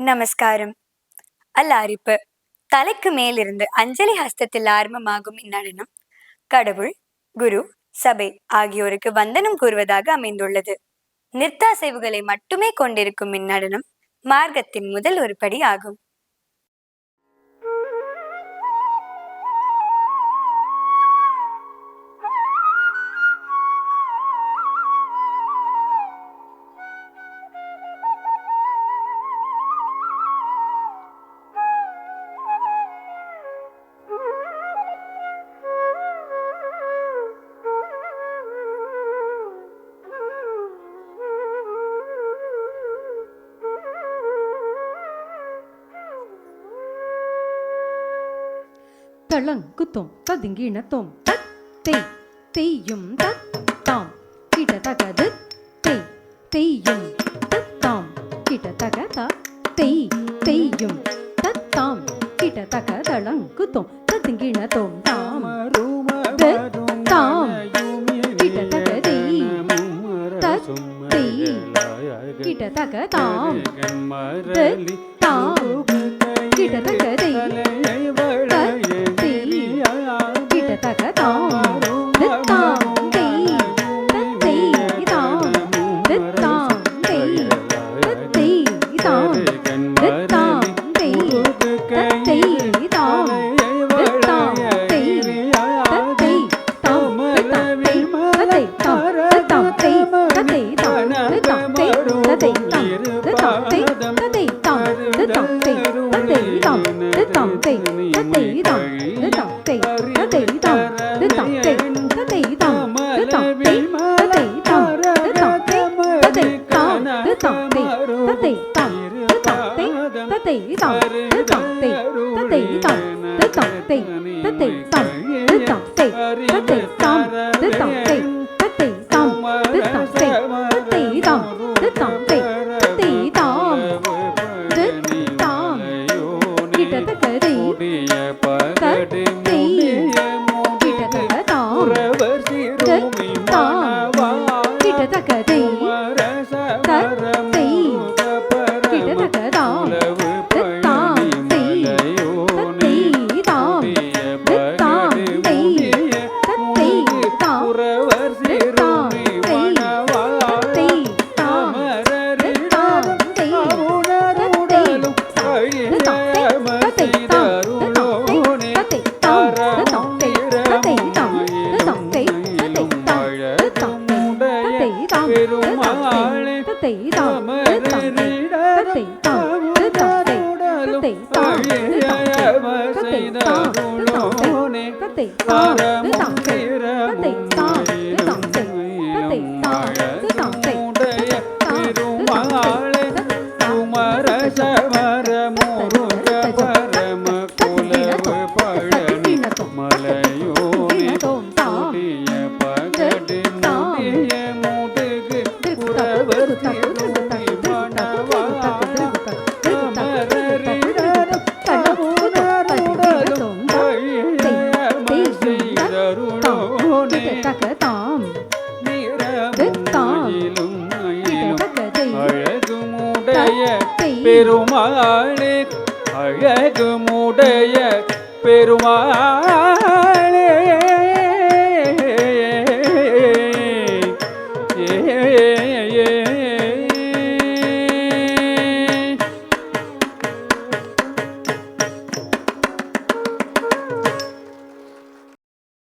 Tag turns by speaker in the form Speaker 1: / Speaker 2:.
Speaker 1: நமஸ்காரம். அல்லாரிப்பு. தலைக்கு மேலிருந்து அஞ்சலி ஹஸ்தத்தில் ஆரம்பமாகும் இந்நடனம் கடவுள், குரு, சபை ஆகியோருக்கு வந்தனம் கூறுவதாக அமைந்துள்ளது. நிறுத்தாசைவுகளை மட்டுமே கொண்டிருக்கும் இந்நடனம் மார்க்கத்தின் முதல் ஒரு படி ஆகும்.
Speaker 2: தளங்குத்தோம் ததிங்கிணத்தோம் தத் தேய் தேயும் தத் தாம் கிடதகது தேய் தேயும் தத் தாம் கிடதகத தேய் தேயும் தத் தாம் கிடதக தளங்குத்தோம் ததிங்கிணத்தோம் தாம் தத் தாம் கிடதக தேய் தத் தேய் கிடதக தாம் தத் தாம் கிடதக தேய்
Speaker 3: பெருமாளே அழகு முடைய பெருமாளே